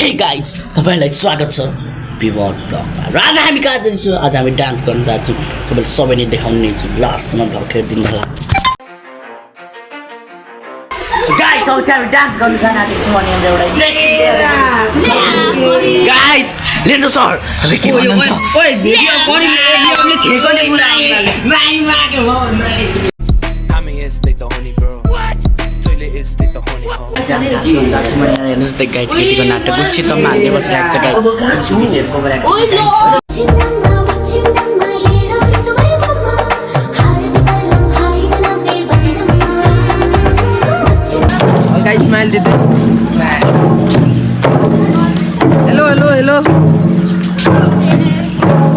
Hey guys तपाईहरुलाई स्वागत छ विवाद ब्लगमा। र आज हामी कहाँ जान्छौँ? आज हामी डान्स गर्न जान्छौँ। तपाईले सबै नै देखाउने छु। लास्टसम्म ब्लग हेर्दिनु होला। गाइज अब चाहिँ हामी डान्स गर्न जाँदैछौँ अनि एउटा गाइज लेन्डो सर तपाईँ के भन्नुहुन्छ? ओइ भिडियो परिले ठेकोले कुरा माइ मागे हो हामी यस्तै त हो नि ब्रो जहिले यस्तै त हो नि हो हेर्नुहोस् त गाइज केटीको नाटक उचितमा हाल्दै बसिरहेको छ गाइज। गाइस स्माइल दिदै हेलो हेलो हेलो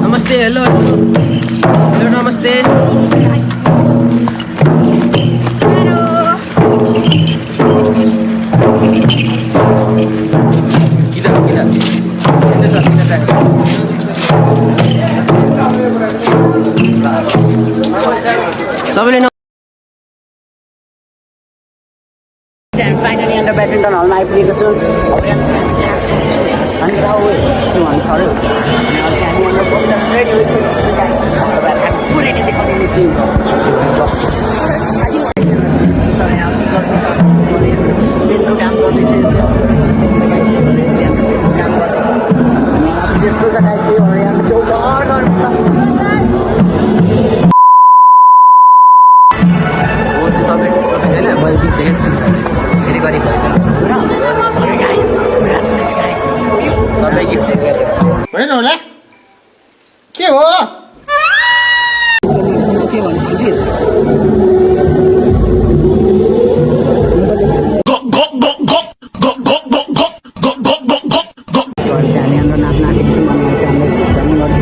नमस्ते हेलो हेलो नमस्ते सबैले फाइनली अन्डर ब्याडमिन्टन हलमा आइपुगेको छु। अनि काम गर्दैछु त्यस्तो छ गाइस त्यही भएर यहाँ चौधर गर्छ। होइन होला के हो के भन्छ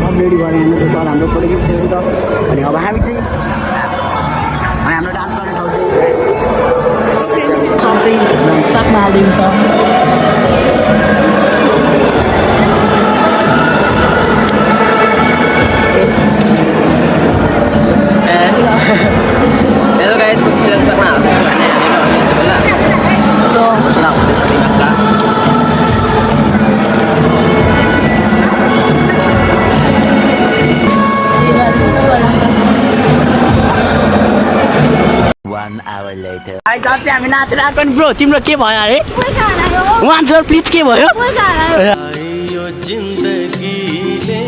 सब रेडी गरेर हेर्नु सर हाम्रो कोरियोग्राफी छ अनि अब हामी चाहिँ हाम्रो डान्स गर्ने ठाउँ चाहिँ साथमा हालिदिन्छ। हेलो गाइस म श्रीलङ्कामा हाल्दैछु होइन यहाँनिर यति बेला घोषणा हुँदैछ श्रीलङ्का हामी नाचेर आएको नि ब्रो तिम्रो के भयो अरे वान सर प्लिज के भयो? यो जिन्दगीले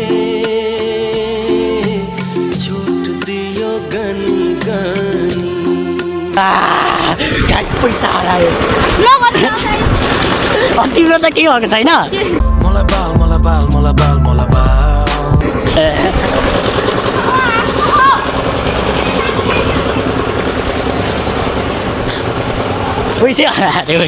छुट दियो गनगनी पैसा हरायो तिम्रो त केही भएको छैन। मलाई बाल मलाई बाल मलाई बाल मलाई बाल पैसै हरायो